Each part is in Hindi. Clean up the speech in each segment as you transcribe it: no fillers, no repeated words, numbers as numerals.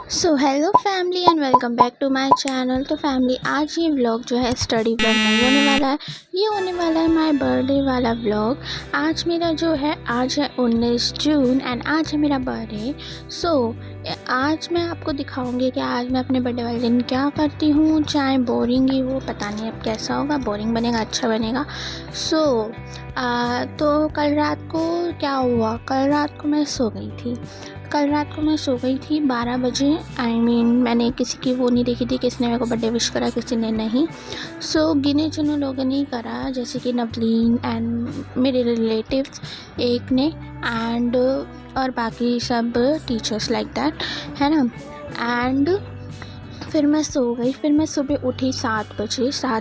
So hello family and welcome back to my channel. तो फैमिली आज ये व्लॉग जो है स्टडी व्लॉग नहीं होने वाला है, ये होने वाला है माय बर्थडे वाला व्लॉग। आज मेरा जो है आज है 19 जून एंड आज है मेरा बर्थडे। सो आज मैं आपको दिखाऊंगी कि आज मैं अपने बर्थडे वाले दिन क्या करती हूँ। चाहे बोरिंग ही हो, पता नहीं अब कैसा होगा, बोरिंग बनेगा अच्छा बनेगा। तो कल रात को क्या हुआ, कल रात को मैं सो गई थी। 12 बजे। मैंने किसी की वो नहीं देखी थी, किसने मेरे को बर्थडे विश करा किसी ने नहीं। गिने चुने लोगों ने ही करा, जैसे कि नवलीन एंड मेरे रिलेटिव्स एक ने एंड और बाकी सब टीचर्स लाइक दैट, है ना। एंड फिर मैं सो गई। फिर मैं सुबह उठी 7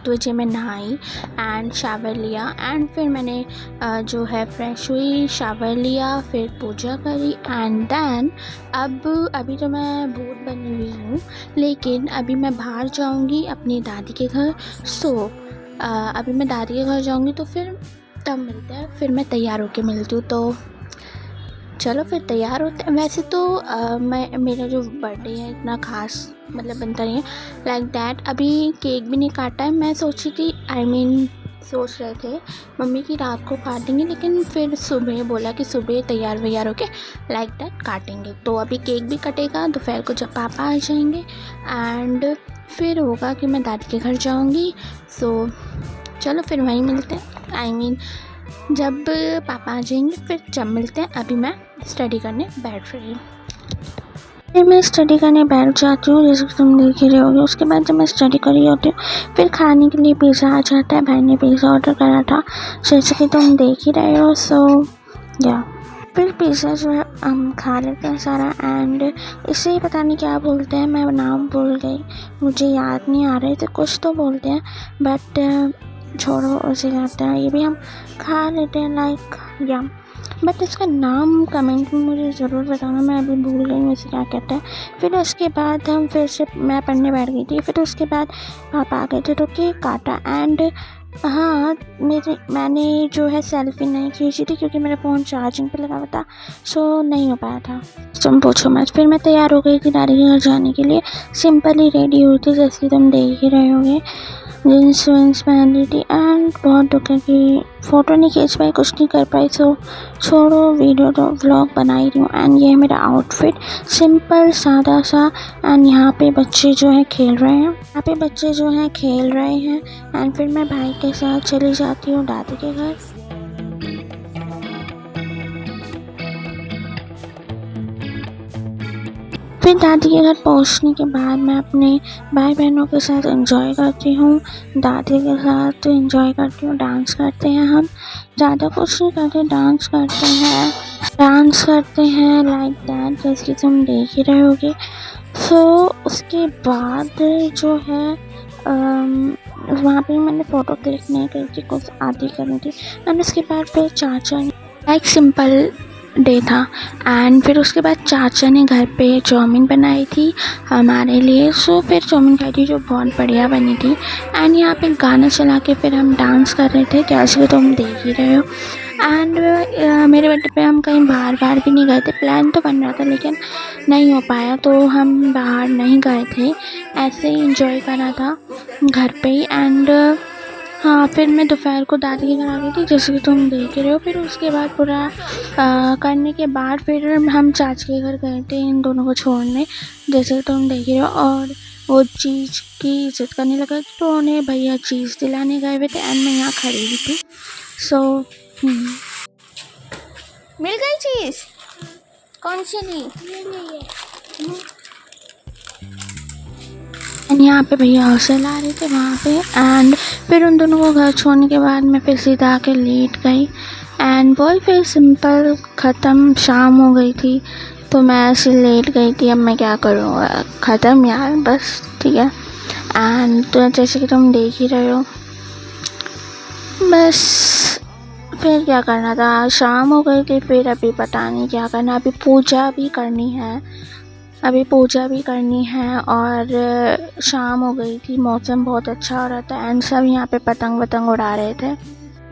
बजे मैं नहाई एंड शावर लिया एंड फिर मैंने जो है फ्रेश हुई, शावर लिया, फिर पूजा करी एंड देन अभी तो मैं भूत बनी हुई हूँ, लेकिन अभी मैं बाहर जाऊँगी अपनी दादी के घर। अभी मैं दादी के घर जाऊँगी तो फिर तब मिलते हैं। फिर मैं तैयार होके मिलती हूँ, तो चलो फिर तैयार होते हैं। वैसे तो मेरा जो बर्थडे है इतना ख़ास मतलब बनता नहीं है लाइक दैट। अभी केक भी नहीं काटा है। मैं सोची थी सोच रहे थे मम्मी की रात को काटेंगे, लेकिन फिर सुबह बोला कि सुबह तैयार वैयार होके लाइक दैट काटेंगे। तो अभी केक भी कटेगा दोपहर को जब पापा आ जाएंगे एंड फिर होगा कि मैं दादी के घर जाऊँगी। चलो फिर वहीं मिलते हैं। जब पापा आ जाएंगे फिर जब मिलते हैं। अभी मैं स्टडी करने बैठ रही हूँ। फिर मैं स्टडी करने बैठ जाती हूँ, जैसे कि तुम देख ही रहे होगे। उसके बाद जब मैं स्टडी कर रही होती हूँ फिर खाने के लिए पिज़्ज़ा आ जाता है। भाई ने पिज़्ज़ा ऑर्डर करा था, जैसे कि तुम देख ही रहे हो। या फिर पिज़्ज़ा जो है हम खा लेते हैं सारा एंड इसे पता नहीं क्या बोलते हैं, मैं नाम भूल गई, मुझे याद नहीं आ रहे थे। कुछ तो बोलते हैं बट छोड़ो, उसे कहते हैं। ये भी हम खा लेते हैं लाइक या बट इसका नाम कमेंट में मुझे ज़रूर बताना, मैं अभी भूल गई हूँ इसे क्या कहते हैं। फिर उसके बाद हम फिर से मैं पढ़ने बैठ गई थी। फिर उसके बाद पापा आ गए थे तो केक काटा एंड हाँ मैंने जो है सेल्फी नहीं खींची थी क्योंकि मेरा फ़ोन चार्जिंग पे लगा हुआ था, नहीं हो पाया था। तुम पूछो मत। फिर मैं तैयार हो गई थी दादी के घर जाने के लिए। सिंपल ही रेडी हुई थी, जैसे कि तुम देख ही रहे होगे। जीन्स वीन्स पहन ली थी एंड बहुत दुख है कि फ़ोटो नहीं खींच पाई, कुछ नहीं कर पाई। छोड़ो, वीडियो तो व्लॉग बना ही रही हूँ। एंड ये है मेरा आउटफिट, सिंपल सादा सा। एंड यहाँ पे बच्चे जो हैं खेल रहे हैं एंड फिर मैं भाई के साथ चली जाती हूँ दादी के घर। फिर दादी के घर पहुंचने के बाद मैं अपने भाई बहनों के साथ एंजॉय करती हूँ, दादी के साथ एंजॉय करती हूँ। डांस करते हैं हम, ज़्यादा कुछ नहीं करते, डांस करते हैं लाइक दैट, जैसे कि तुम देख ही रहे होगे। उसके बाद जो है वहाँ पे मैंने फ़ोटो क्लिक नहीं करी थी, कुछ आधी करी थी एंड उसके बाद फिर चाचा लाइक सिंपल डे था एंड फिर उसके बाद चाचा ने घर पे चाउमीन बनाई थी हमारे लिए। फिर चाउमीन खाई थी जो बहुत बढ़िया बनी थी एंड यहाँ पे गाना चला के फिर हम डांस कर रहे थे, जैसे कि तुम देख ही रहे हो। एंड मेरे बर्थडे पे हम कहीं बाहर भी नहीं गए थे। प्लान तो बन रहा था लेकिन नहीं हो पाया, तो हम बाहर नहीं गए थे, ऐसे ही इंजॉय करा था घर पे ही। एंड हाँ फिर मैं दोपहर को दादी के घर आ गई थी, जैसे कि तुम देख रहे हो। फिर उसके बाद पूरा करने के बाद फिर हम चाची के घर गए थे इन दोनों को छोड़ने, जैसे कि तुम देख रहे हो। और वो चीज़ की इज्जत करने लगा तो उन्हें भैया चीज़ दिलाने गए हुए थे एंड मैं यहाँ खड़ी हुई थी। मिल गई चीज़, कौन सी ली? एंड यहाँ पे भैया हौसला ला रहे थे वहाँ पे एंड फिर उन दोनों को घर छोड़ने के बाद मैं फिर सीधा आके लेट गई एंड वही फिर सिंपल ख़त्म। शाम हो गई थी तो मैं ऐसे लेट गई थी, अब मैं क्या करूँ, ख़त्म यार बस, ठीक है। एंड तो जैसे कि तुम देख ही रहे हो, बस फिर क्या करना था, शाम हो गई थी। फिर अभी पता नहीं क्या करना, अभी पूजा भी करनी है और शाम हो गई थी, मौसम बहुत अच्छा हो रहा था एंड सब यहाँ पे पतंग उड़ा रहे थे।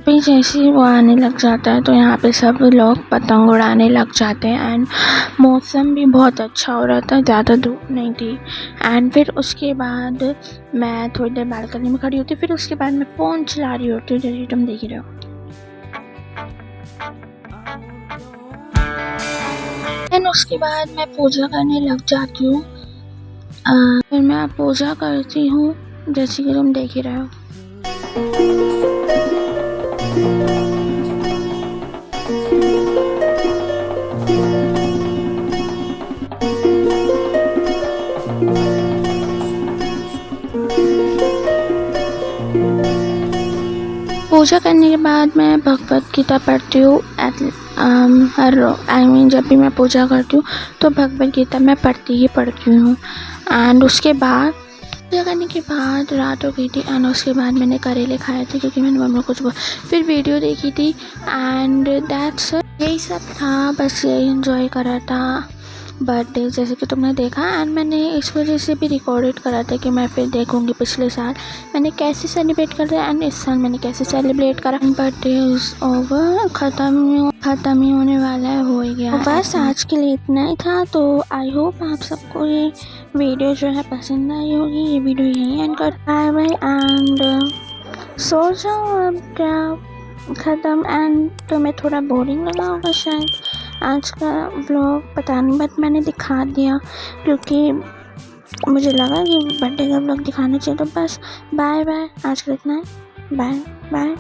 फिर जैसे ही वो आने लग जाता है तो यहाँ पे सब लोग पतंग उड़ाने लग जाते हैं एंड मौसम भी बहुत अच्छा हो रहा था, ज़्यादा धूप नहीं थी। एंड फिर उसके बाद मैं थोड़ी देर बालकनी में खड़ी होती, फिर उसके बाद मैं फ़ोन चला रही होती हूँ, जैसे तुम देख रहे हो। एंड उसके बाद मैं पूजा करने लग जाती हूँ। फिर मैं पूजा करती हूँ, जैसे कि तुम देख ही रहे हो। पूजा करने के बाद मैं भगवत गीता पढ़ती हूँ। जब भी मैं पूजा करती हूँ तो भगवत गीता मैं पढ़ती हूँ। एंड उसके बाद पूजा करने के बाद रात हो गई थी एंड उसके बाद मैंने करेले खाए थे क्योंकि मैंने मम्मी को कुछ फिर वीडियो देखी थी एंड दैट्स यही सब था, बस यही इन्जॉय करा था बर्थडे जैसे कि तुमने देखा। एंड मैंने इस वजह से भी रिकॉर्डेड करा था कि मैं फिर देखूँगी पिछले साल मैंने कैसे सेलिब्रेट करा एंड इस साल मैंने कैसे सेलिब्रेट करा। बर्थडे इज़ ओवर, ख़त्म ही होने वाला है, हो ही गया। तो बस आज के लिए इतना ही था। तो आई होप आप सबको ये वीडियो जो है पसंद आई होगी। ये वीडियो यहीं एंड कर बाय बाय एंड सो जाओ अब क्या ख़त्म। एंड तुम्हें थोड़ा बोरिंग लगा होगा शायद आज का व्लॉग, पता नहीं, बट मैंने दिखा दिया क्योंकि मुझे लगा कि बर्थडे का व्लॉग दिखाना चाहिए। तो बस बाय बाय, आज का इतना है, बाय बाय।